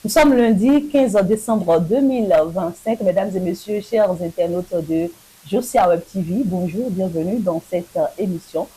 Nous sommes lundi 15 décembre 2025. Mesdames et messieurs, chers internautes de Josia Web TV, bonjour, bienvenue dans cette émission.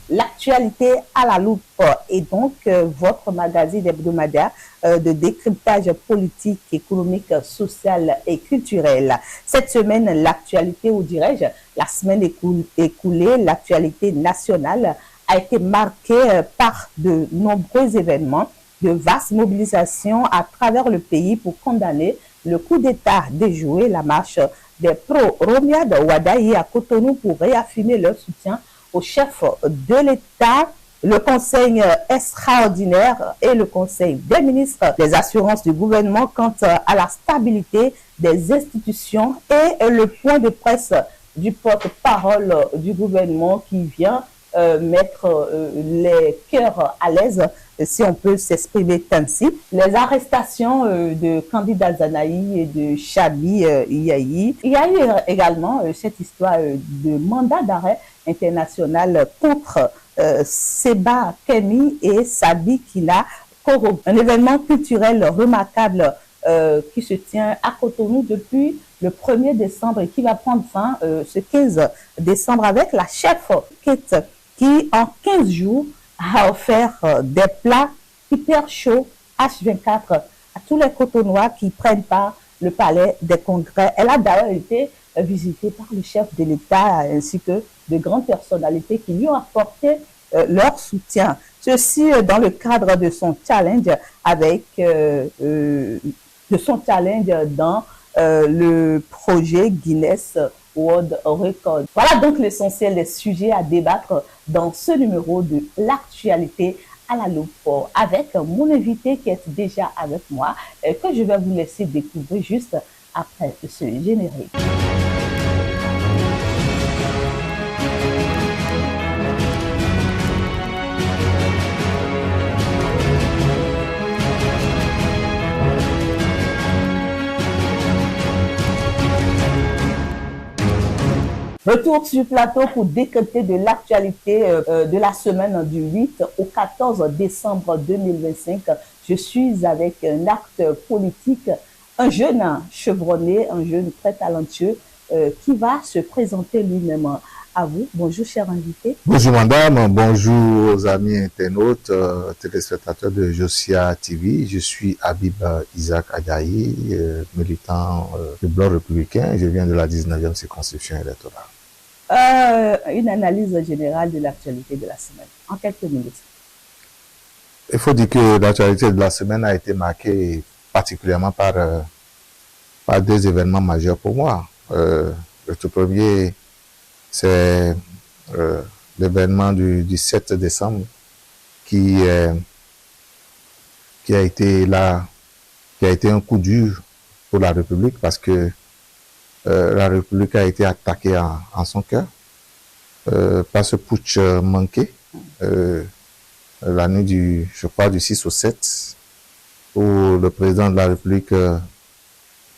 L'actualité à la loupe est donc votre magazine hebdomadaire de décryptage politique, économique, social et culturel. Cette semaine, l'actualité, ou dirais-je, la semaine écoulée, l'actualité nationale a été marquée par de nombreux événements, de vastes mobilisations à travers le pays pour condamner le coup d'État déjoué, la marche des pro-Romiade Wadaï à Cotonou pour réaffirmer leur soutien au chef de l'État, le Conseil extraordinaire et le Conseil des ministres, des assurances du gouvernement quant à la stabilité des institutions et le point de presse du porte-parole du gouvernement qui vient mettre les cœurs à l'aise, si on peut s'exprimer ainsi. Les arrestations de Candida Zanaï et de Chabi Iyayi. Il y a eu également cette histoire de mandat d'arrêt international contre Seba Kemi et Sabi Kila Koro. Un événement culturel remarquable qui se tient à Cotonou depuis le 1er décembre et qui va prendre fin ce 15 décembre avec la chef Kate qui, en 15 jours, a offert des plats hyper chauds H24 à tous les Cotonois qui prennent part le palais des congrès. Elle a d'ailleurs été visitée par le chef de l'État ainsi que de grandes personnalités qui lui ont apporté leur soutien. Ceci dans le cadre de son challenge dans le projet Guinness World Record. Voilà donc l'essentiel des sujets à débattre dans ce numéro de l'actualité à la loupe avec mon invité qui est déjà avec moi que je vais vous laisser découvrir juste après ce générique. Retour sur plateau pour décrypter de l'actualité de la semaine du 8 au 14 décembre 2025. Je suis avec un acteur politique, un jeune chevronné, un jeune très talentueux qui va se présenter lui-même à vous. Bonjour, cher invité. Bonjour, madame. Bonjour aux amis internautes, téléspectateurs de Josia TV. Je suis Habib Isaac Adaï, militant du Bloc républicain. Je viens de la 19e circonscription électorale. Une analyse générale de l'actualité de la semaine, en quelques minutes. Il faut dire que l'actualité de la semaine a été marquée particulièrement par deux événements majeurs pour moi. Le tout premier, c'est l'événement du 7 décembre qui a été un coup dur pour la République parce que la République a été attaquée en son cœur par ce putsch manqué la nuit je crois, du 6 au 7, où le président de la République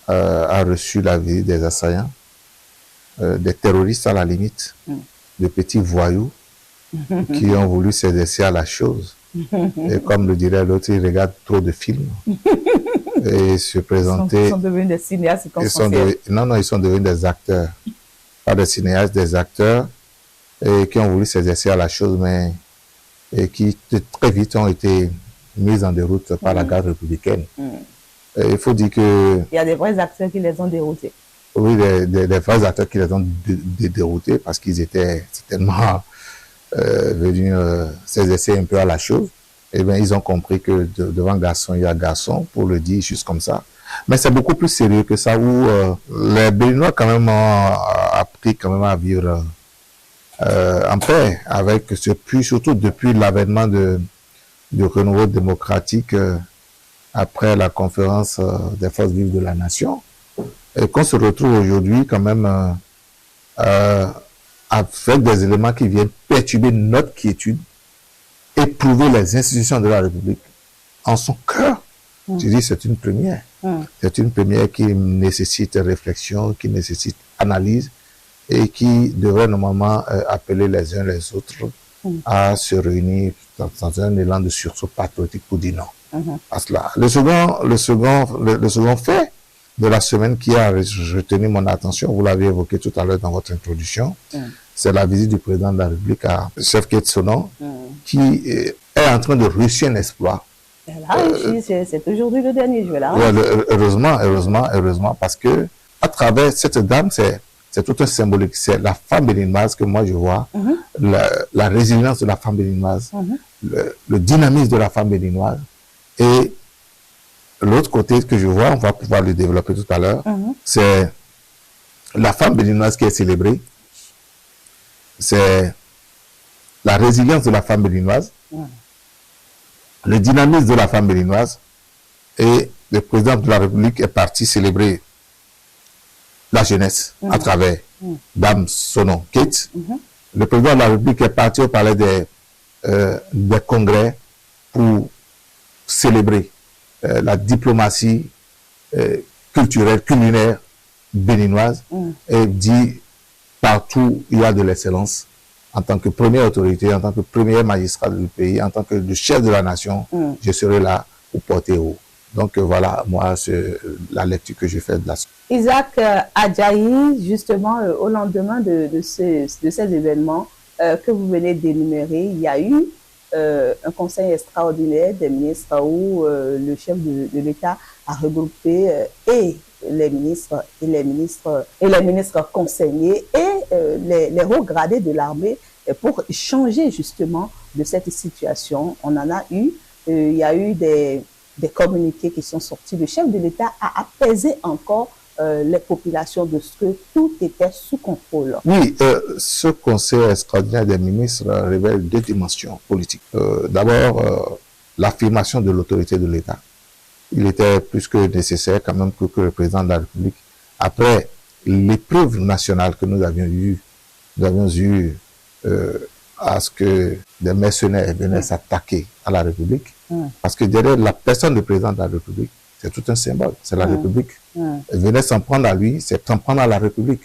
a reçu la visite des assaillants, des terroristes à la limite, de petits voyous qui ont voulu s'exercer à la chose. Et comme le dirait l'autre, ils regardent trop de films. Et se présenter. Ils sont devenus des cinéastes. Ils sont devenus des acteurs. Pas des cinéastes, des acteurs et qui ont voulu s'exercer à la chose, mais et qui très vite ont été mis en déroute par la garde républicaine. Il faut dire que... Il y a des vrais acteurs qui les ont déroutés. Oui, des vrais acteurs qui les ont déroutés parce qu'ils étaient certainement venus s'exercer un peu à la chose. Eh bien, ils ont compris que devant garçon, il y a garçon, pour le dire juste comme ça. Mais c'est beaucoup plus sérieux que ça, où les Béninois quand même ont appris quand même à vivre en paix, avec surtout depuis l'avènement du renouveau démocratique après la conférence des forces vives de la nation. Et qu'on se retrouve aujourd'hui quand même avec des éléments qui viennent perturber notre quiétude, éprouver les institutions de la République en son cœur. Je dis c'est une première. C'est une première qui nécessite réflexion, qui nécessite analyse et qui devrait normalement appeler les uns les autres à se réunir dans un élan de sursaut patriotique pour dire non. à cela. Le second fait de la semaine qui a retenu mon attention, vous l'avez évoqué tout à l'heure dans votre introduction, c'est la visite du président de la République à Chef Ketsonon, qui est en train de réussir un exploit. C'est aujourd'hui le dernier, je vais là. Heureusement, parce que à travers cette dame, c'est tout un symbolique. C'est la femme béninoise que moi je vois, la résilience de la femme béninoise, le dynamisme de la femme béninoise. Et l'autre côté que je vois, on va pouvoir le développer tout à l'heure, c'est la femme béninoise qui est célébrée. C'est la résilience de la femme béninoise, le dynamisme de la femme béninoise. Et le président de la République est parti célébrer la jeunesse à travers Dame Sonon Kate. Le président de la République est parti au palais des congrès pour célébrer la diplomatie culturelle, culinaire béninoise, et dit partout il y a de l'excellence. En tant que première autorité, en tant que premier magistrat du pays, en tant que le chef de la nation, je serai là pour porter haut. Donc voilà, moi, c'est la lecture que je fais de la suite. Isaac Adjahi, justement, au lendemain de ces événements que vous venez d'énumérer, il y a eu un conseil extraordinaire des ministres où le chef de l'État a regroupé et les ministres conseillers et les hauts gradés de l'armée pour changer justement de cette situation. On en a eu, il y a eu des communiqués qui sont sortis. Le chef de l'État a apaisé encore les populations de ce que tout était sous contrôle. Oui, ce conseil extraordinaire des ministres révèle deux dimensions politiques. D'abord, l'affirmation de l'autorité de l'État. Il était plus que nécessaire quand même que le président de la République, après l'épreuve nationale que nous avions eue à ce que des mercenaires venaient s'attaquer à la République, parce que derrière la personne du président de la République, c'est tout un symbole, c'est la République. Venait s'en prendre à lui, c'est s'en prendre à la République.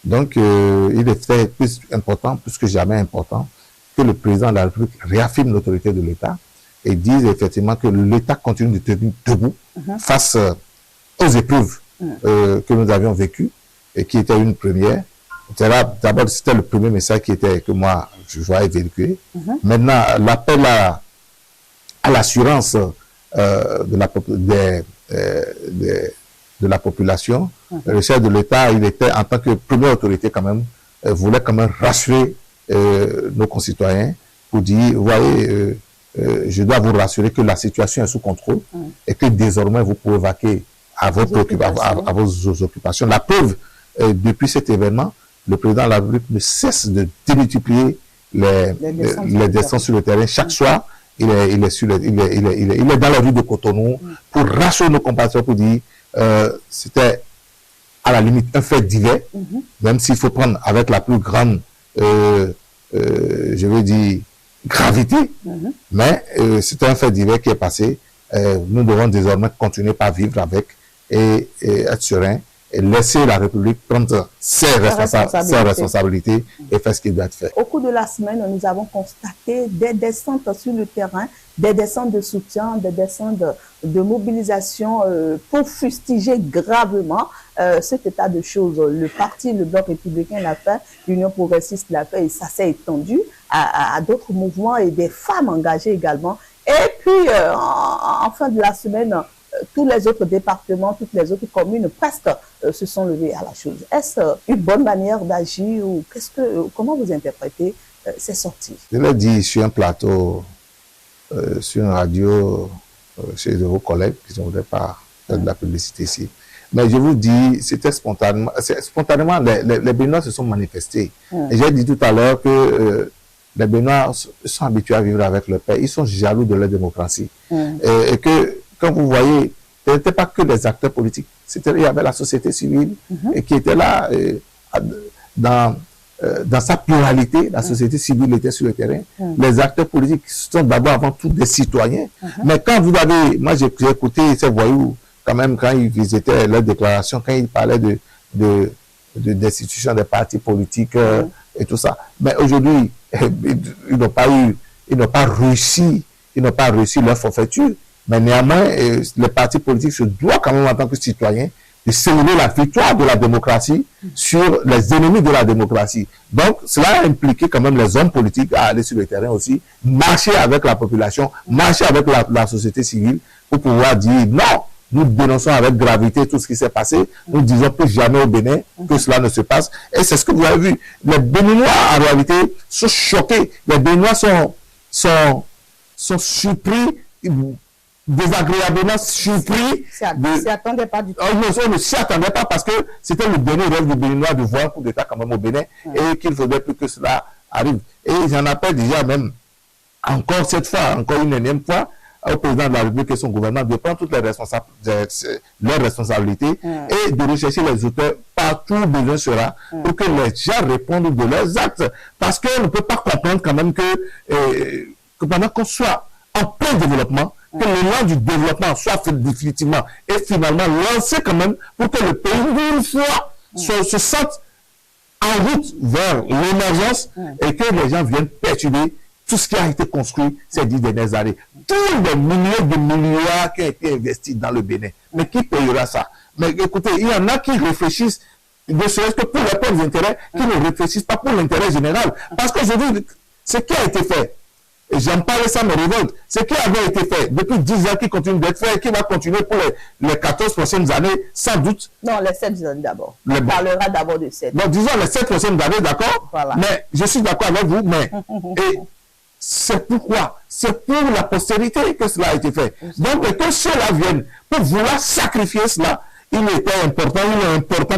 Donc, il était plus important, plus que jamais important, que le président de la République réaffirme l'autorité de l'État et dise effectivement que l'État continue de tenir debout face aux épreuves que nous avions vécues et qui étaient une première. D'abord, c'était le premier message que moi, je voyais véhiculer. Maintenant, l'appel à l'assurance de la population, le chef de l'État, il était en tant que première autorité quand même, voulait quand même rassurer nos concitoyens pour dire, vous voyez, je dois vous rassurer que la situation est sous contrôle et que désormais vous pouvez vaquer à vos occupations. La preuve, depuis cet événement, le président de la République ne cesse de démultiplier les descentes sur le terrain. Chaque soir, il est dans la rue de Cotonou pour rassurer nos compatriotes, pour dire c'était à la limite un fait divers, même s'il faut prendre avec la plus grande, je veux dire, gravité, mais c'était un fait divers qui est passé. Nous devons désormais continuer par vivre avec et être serein et laisser la République prendre ses responsabilités et faire ce qui doit être fait. Au cours de la semaine, nous avons constaté des descentes sur le terrain, des descentes de soutien, des descentes de mobilisation pour fustiger gravement cet état de choses. Le parti, le Bloc républicain l'a fait, l'Union progressiste l'a fait et ça s'est étendu à d'autres mouvements et des femmes engagées également. Et puis, en fin de la semaine, tous les autres départements, toutes les autres communes presque se sont levées à la chose. Est-ce une bonne manière d'agir ou comment vous interprétez ces sorties? Je l'ai dit sur un plateau, sur une radio, chez vos collègues qui ne voulaient pas faire de la publicité ici. Mais je vous dis, c'était spontanément. Spontanément, les Béninois se sont manifestés. Et j'ai dit tout à l'heure que les Béninois sont habitués à vivre avec leur père. Ils sont jaloux de leur démocratie. Et que quand vous voyez, ce n'était pas que les acteurs politiques, il y avait la société civile et qui était là dans sa pluralité. La société civile était sur le terrain. Les acteurs politiques sont d'abord avant tout des citoyens. Mais quand vous avez, moi j'ai écouté ces voyous quand même quand ils visitaient leurs déclarations, quand ils parlaient de destitution des partis politiques et tout ça. Mais aujourd'hui, ils n'ont pas réussi leur forfaiture. Mais néanmoins, les partis politiques se doivent quand même en tant que citoyens de célébrer la victoire de la démocratie sur les ennemis de la démocratie. Donc, cela a impliqué quand même les hommes politiques à aller sur le terrain aussi, marcher avec la population, marcher avec la société civile pour pouvoir dire non, nous dénonçons avec gravité tout ce qui s'est passé, nous disons plus jamais au Bénin que cela ne se passe. Et c'est ce que vous avez vu. Les Béninois, en réalité, sont choqués. Les Béninois sont surpris, désagréablement surpris. On s'y attendait pas du tout. On ne s'y attendait pas parce que c'était le dernier rêve du Béninois de voir un coup d'État quand même au Bénin et qu'il ne faudrait plus que cela arrive. Et j'en appelle déjà même encore cette fois, encore une énième fois, au président de la République et son gouvernement de prendre toutes leurs responsabilités et de rechercher les auteurs partout où besoin sera pour que les gens répondent de leurs actes. Parce qu'on ne peut pas comprendre quand même que pendant qu'on soit en plein développement, que l'élan du développement soit fait définitivement et finalement lancé quand même pour que le pays, une fois, se sente en route vers l'émergence et que les gens viennent perturber tout ce qui a été construit ces 10 dernières années. Tous les milliers de milliards qui ont été investis dans le Bénin. Mais qui payera ça? Mais écoutez, il y en a qui réfléchissent, ne serait-ce que pour leurs propres intérêts, qui ne réfléchissent pas pour l'intérêt général. Parce qu'aujourd'hui, ce qui a été fait, et j'en parle, ça me révolte, ce qui avait été fait depuis 10 ans, qui continue d'être fait, et qui va continuer pour les 14 prochaines années, sans doute. Non, les 7 années d'abord. On parlera d'abord de 7. Donc, disons les 7 prochaines années, d'accord? Voilà. Mais je suis d'accord avec vous, mais... et c'est pourquoi, c'est pour la postérité que cela a été fait. Donc, et que ceux-là viennent pour vouloir sacrifier cela, il est important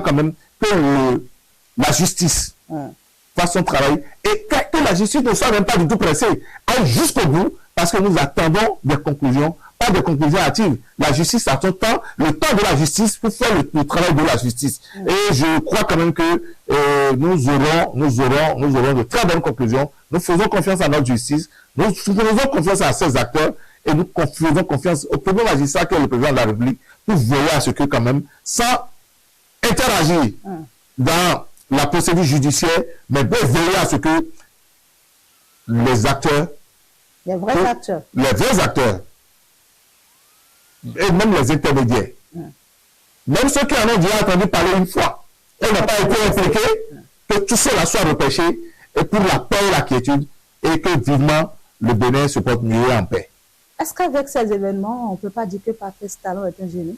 quand même que la justice fasse son travail et que la justice ne soit même pas du tout pressée, aille jusqu'au bout, parce que nous attendons des conclusions, pas des conclusions hâtives. La justice a son temps, le temps de la justice pour faire le travail de la justice. Et je crois quand même que nous aurons de très bonnes conclusions. Nous faisons confiance à notre justice, nous faisons confiance à ces acteurs et nous faisons confiance au premier magistrat qui est le président de la République pour veiller à ce que quand même, sans interagir dans la procédure judiciaire, mais de veiller à ce que les acteurs, les vrais acteurs, et même les intermédiaires, même ceux qui en ont déjà entendu parler une fois, et n'ont pas été impliqués, que tout cela soit repêché et pour la paix et la quiétude, et que vivement le Bénin se porte mieux en paix. Est-ce qu'avec ces événements, on ne peut pas dire que Patrice Talon est un génie?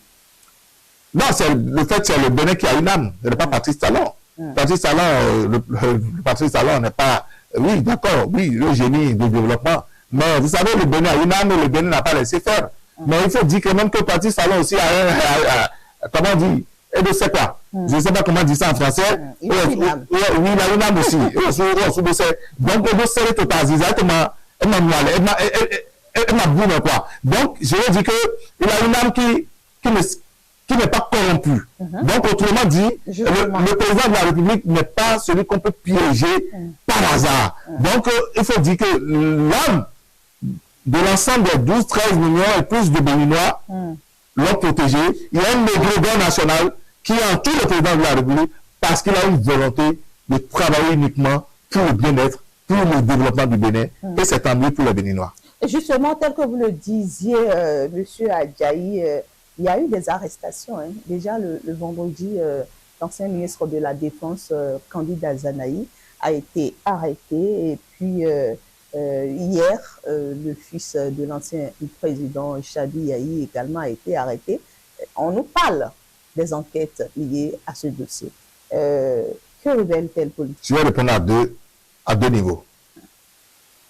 Non, le fait c'est le Bénin qui a une âme, ce n'est pas Patrice Talon. Patrice Talon n'est pas... Oui, d'accord, oui, le génie du développement. Mais vous savez, le Bénin a une âme et le Bénin n'a pas laissé faire. Mais il faut dire quand même que Patrice Talon aussi a comment dire, et de c'est quoi? Je ne sais pas comment dire ça en français. Il a une âme. Oui, il a une âme aussi. Donc, on doit serrer tout à Ziza, elle m'a boumé quoi. Donc, je veux dire qu'il a une âme qui n'est pas corrompue. Donc, autrement dit, le président de la République n'est pas celui qu'on peut piéger par hasard. Donc, il faut dire que l'âme de l'ensemble des 12-13 millions et plus de Béninois l'ont protégé. Il y a un égrégore national qui entoure le président de la République parce qu'il a une volonté de travailler uniquement pour le bien-être, pour le développement du Bénin. Et c'est tant mieux pour les Béninois. Et justement, tel que vous le disiez, M. Adjaï, il y a eu des arrestations. Déjà, le vendredi, l'ancien ministre de la Défense, Candide Azanaï, a été arrêté. Et puis, hier, le fils de l'ancien président Chadi Yahi également a été arrêté. On nous parle des enquêtes liées à ce dossier. Que révèle telle politique? Je vais répondre à deux niveaux.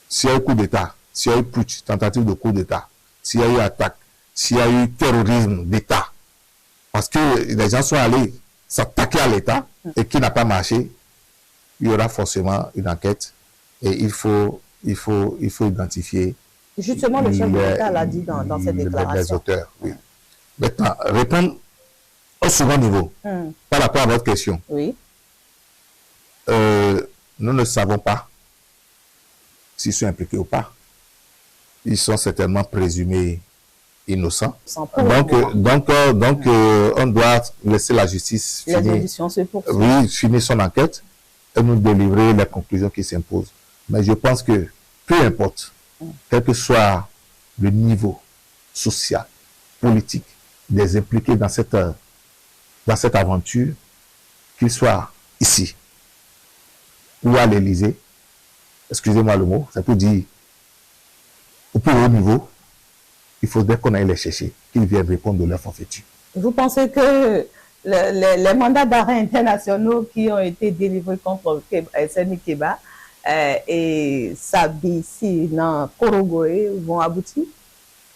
S'il y a eu coup d'État, s'il y a eu putsch, tentative de coup d'État, s'il y a eu attaque, s'il y a eu terrorisme d'État, parce que les gens sont allés s'attaquer à l'État et qui n'a pas marché, il y aura forcément une enquête et il faut identifier. Justement, le chef de l'État l'a dit dans cette déclaration. Les auteurs, oui. Maintenant, répondre au second niveau, par rapport à votre question. Oui. Nous ne savons pas s'ils sont impliqués ou pas. Ils sont certainement présumés innocents. Donc, on doit laisser la justice finir son enquête et nous délivrer les conclusions qui s'imposent. Mais je pense que, peu importe, quel que soit le niveau sociales, politiques des impliqués dans cette aventure, qu'ils soient ici ou à l'Élysée, excusez-moi le mot, ça peut dire au plus haut niveau, il faudrait qu'on aille les chercher, qu'ils viennent répondre de leur forfaiture. Vous pensez que les mandats d'arrêt internationaux qui ont été délivrés contre Seni Keba et Sabissi dans Korogoé vont aboutir?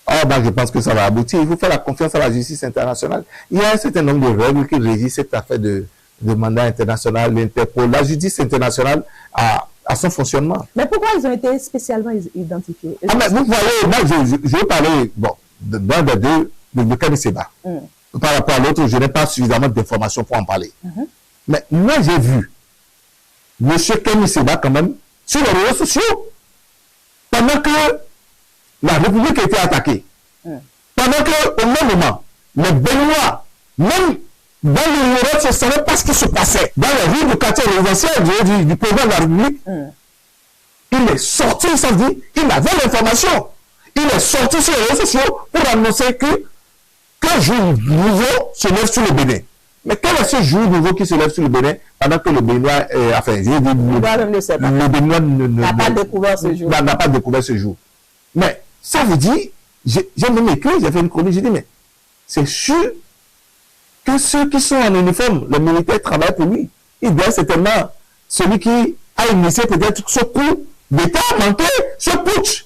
Ah, bah, je pense que ça va aboutir. Il faut faire la confiance à la justice internationale. Il y a un certain nombre de règles qui régissent cette affaire de mandat international, l'Interpol. La justice internationale a son fonctionnement. Mais pourquoi ils ont été spécialement identifiés? Ah, mais vous voyez, moi, je vais parler, bon, d'un des deux, de Kani Seba. Par rapport à l'autre, je n'ai pas suffisamment d'informations pour en parler. Mais moi, j'ai vu M. Kani Seba, quand même, sur les réseaux sociaux, pendant que la République a été attaquée, pendant qu'au même moment, les Béninois, même dans le Nord, ne savaient pas ce qui se passait. Dans les rues du quartier résidentiel du président de la République, il est sorti, ça dit, il avait l'information. Il est sorti sur les réseaux sociaux pour annoncer qu'un jour nouveau se lève sur le Bénin. Mais quel est ce jour nouveau qui se lève sur le Bénin pendant que le Béninois, enfin, je veux dire, le Béninois n'a pas découvert ce jour. N'a pas découvert ce jour. Mais ça veut dire, j'ai même écrit, j'ai fait une chronique, j'ai dit, mais c'est sûr que ceux qui sont en uniforme, les militaires travaillent pour lui. Il doit certainement, celui qui a initié peut-être ce coup d'État manqué, ce putsch.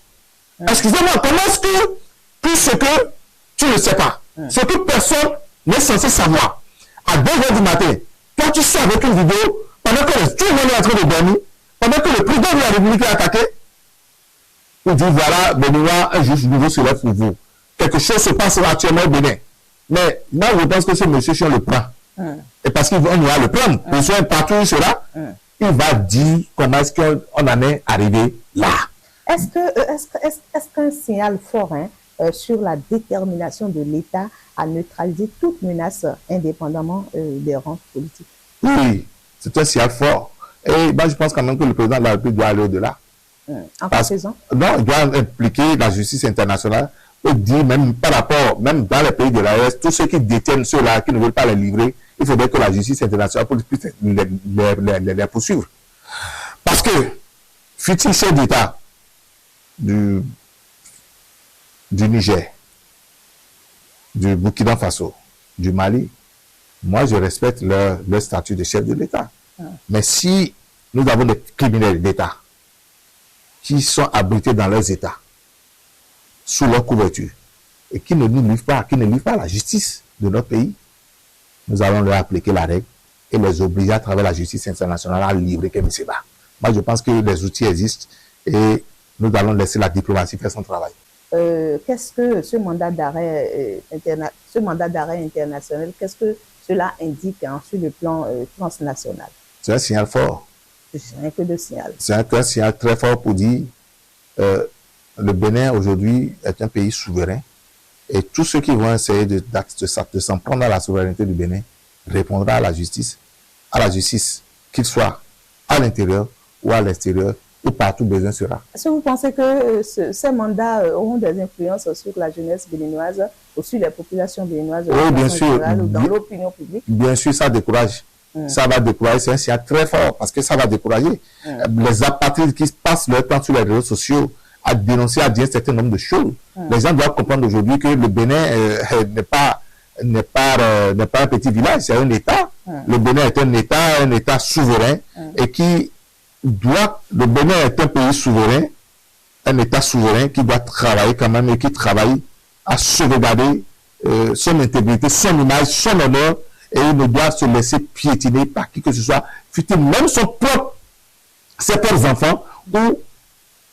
Excusez-moi, comment est-ce que tout ce que tu ne sais pas, ce que personne n'est censé savoir, à 2 heures du matin, quand tu sors avec une vidéo, pendant que tout le monde est en train de dormir, pendant que le président de la République est attaqué, il dit voilà, Béninois, un juge nouveau se lève pour vous. Quelque chose se passe actuellement au Bénin. Mais moi, je pense que ce monsieur, si on le prend, et parce qu'on va le prendre, partout où il sera, il va dire comment est-ce qu'on en est arrivé là. Est-ce qu'un signal fort sur la détermination de l'État à neutraliser toute menace indépendamment des rangs politiques? Oui, c'est un signal fort. Et ben, je pense quand même que le président de la République doit aller au-delà. En quoi faisant? Non, il doit impliquer la justice internationale pour dire, même par rapport, même dans les pays de l'AES, tous ceux qui détiennent ceux-là, qui ne veulent pas les livrer, il faudrait que la justice internationale puisse les poursuivre. Parce que, fut-il chef d'État du Niger, du Burkina Faso, du Mali, moi je respecte leur statut de chef de l'État. Mais si nous avons des criminels d'État qui sont abrités dans leurs États, sous leur couverture, et qui ne nous livrent pas, qui ne livrent pas la justice de notre pays, nous allons leur appliquer la règle et les obliger à travers la justice internationale à livrer Kemi Seba. Moi, je pense que les outils existent et nous allons laisser la diplomatie faire son travail. Qu'est-ce que ce mandat d'arrêt international, qu'est-ce que cela indique sur le plan transnational? C'est un signal fort. C'est rien que de signal. C'est un signal très fort pour dire le Bénin aujourd'hui est un pays souverain et tous ceux qui vont essayer de s'en prendre à la souveraineté du Bénin répondront à la justice qu'il soit à l'intérieur ou à l'extérieur ou partout besoin sera. Est-ce que vous pensez que ces mandats auront des influences sur la jeunesse béninoise ou sur les populations béninoises bien sûr, ou dans l'opinion publique? Bien sûr, ça décourage. Ça va décourager, c'est un signal très fort parce que ça va décourager. Les apatrides qui passent leur temps sur les réseaux sociaux à dénoncer, à dire un certain nombre de choses. Les gens doivent comprendre aujourd'hui que le Bénin n'est pas un petit village, c'est un État. Le Bénin est un État souverain et qui doit, le Bénin est un pays souverain, un État souverain qui doit travailler quand même et qui travaille à sauvegarder son intégrité, son image, son honneur, et il ne doit se laisser piétiner par qui que ce soit, fût-il même ses propres enfants ou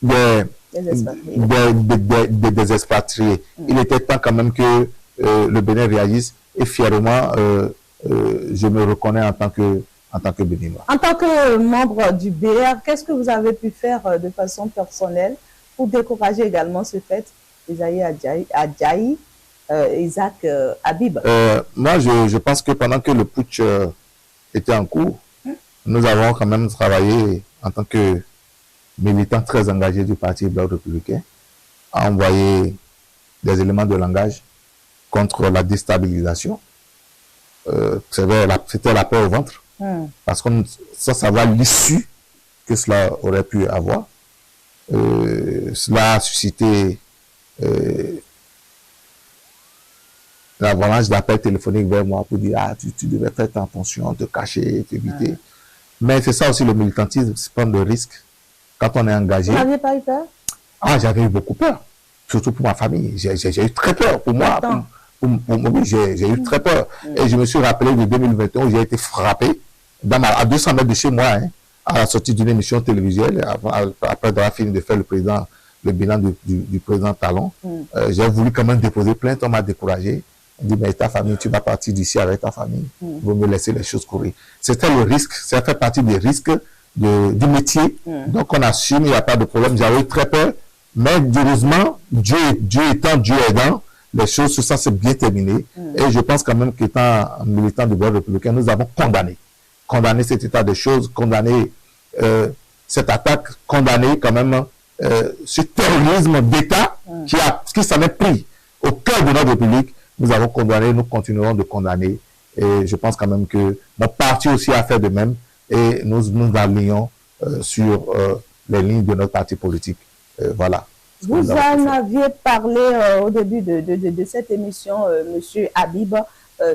des expatriés. Il était temps quand même que le Bénin réagisse et fièrement, je me reconnais en tant que Béninois. En tant que membre du BR, qu'est-ce que vous avez pu faire de façon personnelle pour décourager également ce fait, Isaïe Adjaï, Isaac Habib? Moi, je pense que pendant que le putsch était en cours, nous avons quand même travaillé en tant que militants très engagés du Parti Bloc républicain, à envoyer des éléments de langage contre la déstabilisation. C'était la peur au ventre. Parce que sans savoir l'issue que cela aurait pu avoir, cela a suscité l'avalanche d'appels téléphoniques vers moi pour dire tu devais faire attention, te cacher, t'éviter. Mais c'est ça aussi le militantisme, c'est prendre le risque. Quand on est engagé. Vous n'aviez pas eu peur? J'avais eu beaucoup peur, surtout pour ma famille. J'ai eu très peur pour moi. J'ai eu très peur. Et je me suis rappelé de 2021 où j'ai été frappé à 200 mètres de chez moi, à la sortie d'une émission télévisuelle, après avoir fini de faire le bilan du président Talon. J'ai voulu quand même déposer plainte, on m'a découragé. On dit, mais ta famille, tu vas partir d'ici avec ta famille. Il vaut me laisser les choses courir. C'était le risque, ça fait partie des risques du métier. Donc on assume, il n'y a pas de problème. J'avais eu très peur, mais heureusement, Dieu étant, Dieu aidant, les choses, ça s'est bien terminé. Et je pense quand même qu'étant militant du bloc républicain, nous avons condamné cet état de choses, condamné cette attaque, condamné quand même ce terrorisme d'État qui s'en est pris au cœur de notre République. Nous avons condamné, nous continuerons de condamner. Et je pense quand même que mon parti aussi a fait de même. Et nous alignons sur les lignes de notre parti politique. Voilà. Vous en aviez parlé au début de cette émission, Monsieur Habib,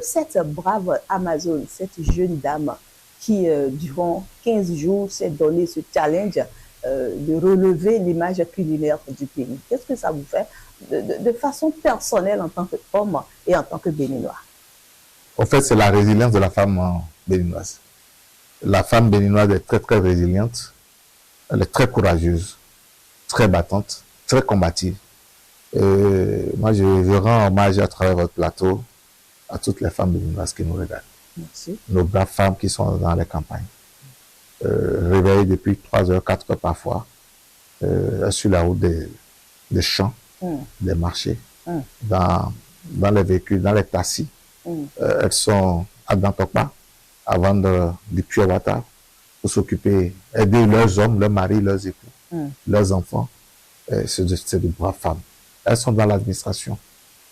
cette brave Amazone, cette jeune dame qui, durant 15 jours, s'est donné ce challenge de relever l'image culinaire du pays. Qu'est-ce que ça vous fait de façon personnelle en tant qu'homme et en tant que Béninois? En fait, c'est la résilience de la femme béninoise. La femme béninoise est très, très résiliente. Elle est très courageuse, très battante, très combative. Moi, je rends hommage à travers votre plateau à toutes les femmes béninoises qui nous regardent. Merci. Nos braves femmes qui sont dans les campagnes. Réveillées depuis 3 heures, 4 heures parfois, sur la route des champs, des marchés, dans les véhicules, dans les taxis. Elles sont à Dantokpa à vendre du pure water pour s'occuper, aider leurs hommes, leurs maris, leurs époux, leurs enfants. C'est de braves femmes. Elles sont dans l'administration.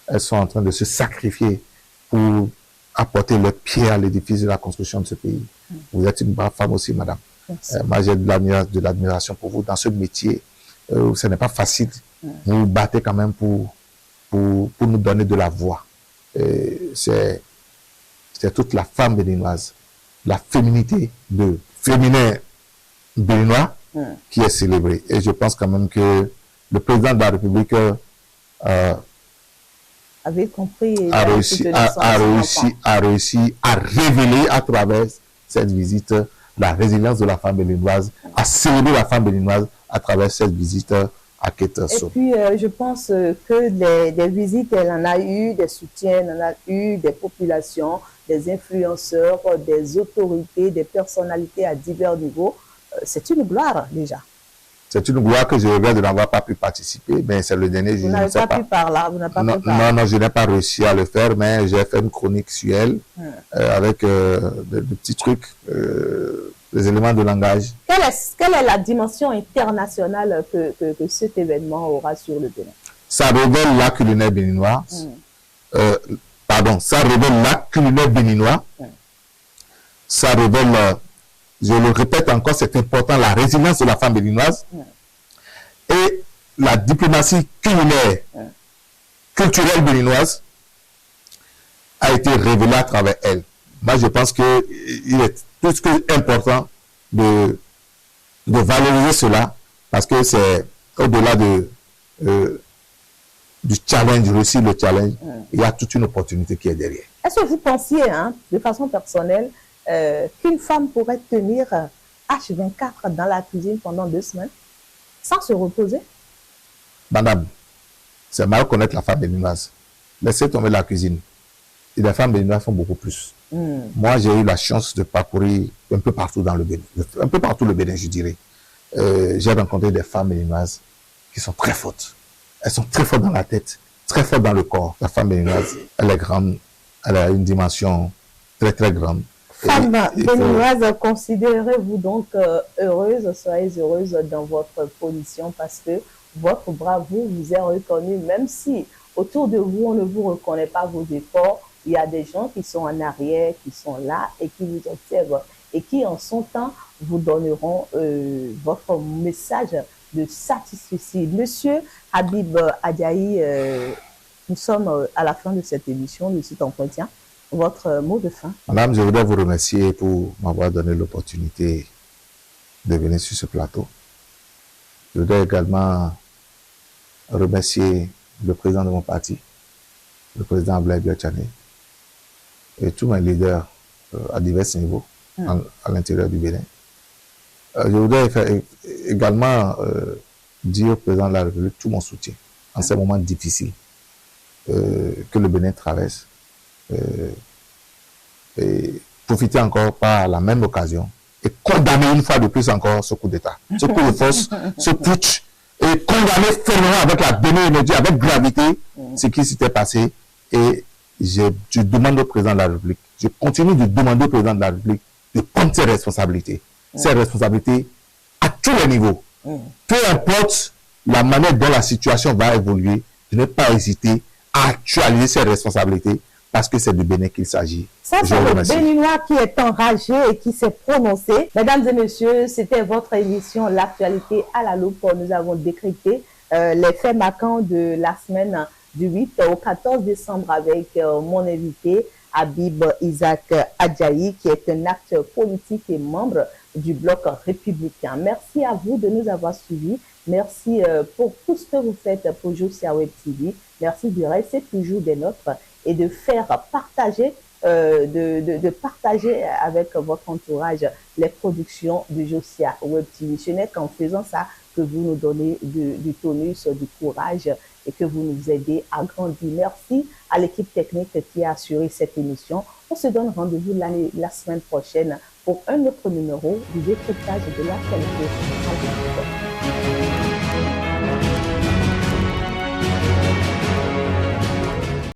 Elles sont en train de se sacrifier pour apporter leur pierre à l'édifice de la construction de ce pays. Vous êtes une brave femme aussi, madame. Moi, j'ai de l'admiration pour vous dans ce métier. Ce n'est pas facile. Vous vous battez quand même pour nous donner de la voix. C'est toute la femme béninoise, la féminité de féminin béninois qui est célébrée. Et je pense quand même que le président de la République avait compris a réussi à révéler à travers cette visite la résilience de la femme béninoise, à célébrer la femme béninoise à travers cette visite à Kétasso. Et puis, je pense que des visites, elle en a eu, des soutiens, elle en a eu des populations, des influenceurs, des autorités, des personnalités à divers niveaux. C'est une gloire déjà. C'est une gloire que je regrette de n'avoir pas pu participer, mais c'est le dernier jour. Vous n'avez pas pu parler, vous n'avez pas pu parler. Non, je n'ai pas réussi à le faire, mais j'ai fait une chronique sur elle avec de petits trucs, des éléments de langage. Quelle est la dimension internationale que cet événement aura sur le Bénin? Ça révèle l'art culinaire béninois. Ça révèle l'art culinaire béninois. Ça révèle, je le répète encore, c'est important, la résilience de la femme béninoise et la diplomatie culinaire, culturelle béninoise a été révélée à travers elle. Moi, je pense qu'il est plus que important de valoriser cela parce que c'est au-delà du challenge, aussi le challenge, il y a toute une opportunité qui est derrière. Est-ce que vous pensiez, de façon personnelle, qu'une femme pourrait tenir H24 dans la cuisine pendant 2 semaines sans se reposer? Madame, c'est mal connaître la femme béninoise. Laissez tomber la cuisine. Et les femmes béninoises font beaucoup plus. Moi, j'ai eu la chance de parcourir un peu partout dans le Bénin. Un peu partout le Bénin, je dirais. J'ai rencontré des femmes béninoises qui sont très fortes. Elles sont très fortes dans la tête, très fortes dans le corps. La femme béninoise, elle est grande. Elle a une dimension très, très grande. Femme béninoise, considérez-vous donc heureuse, soyez heureuse dans votre position parce que votre bravoure vous est reconnue, même si autour de vous, on ne vous reconnaît pas vos efforts. Il y a des gens qui sont en arrière, qui sont là et qui vous observent et qui, en son temps, vous donneront votre message de satisfaction. Monsieur Habib Adjaï, nous sommes à la fin de cette émission, de cet entretien. Votre mot de fin. Madame, je voudrais vous remercier pour m'avoir donné l'opportunité de venir sur ce plateau. Je voudrais également remercier le président de mon parti, le président Blaise Biotchané, et tous mes leaders à divers niveaux à l'intérieur du Bénin. Je voudrais également dire au président de la République tout mon soutien en ces moments difficiles que le Bénin traverse. Et profiter encore par la même occasion et condamner une fois de plus encore ce coup d'État, ce coup de force, ce putsch, et condamner fermement avec la donnée énergie, avec gravité, ce qui s'était passé. Et je demande au président de la République, je continue de demander au président de la République de prendre ses responsabilités à tous les niveaux. Peu importe la manière dont la situation va évoluer, de ne pas hésiter à actualiser ses responsabilités parce que c'est du Bénin qu'il s'agit. Ça, c'est le Béninois qui est enragé et qui s'est prononcé. Mesdames et messieurs, c'était votre émission L'actualité à la loupe. Nous avons décrypté les faits marquants de la semaine du 8 au 14 décembre avec mon invité Habib Isaac Adjaï, qui est un acteur politique et membre du Bloc républicain. Merci à vous de nous avoir suivis. Merci pour tout ce que vous faites pour Josia Web TV. Merci de rester toujours des nôtres et de faire partager, de partager avec votre entourage les productions de Josia Web TV. Ce n'est qu'en faisant ça que vous nous donnez du tonus, du courage et que vous nous aidez à grandir. Merci à l'équipe technique qui a assuré cette émission. On se donne rendez-vous la semaine prochaine pour un autre numéro du décryptage de l'actualité.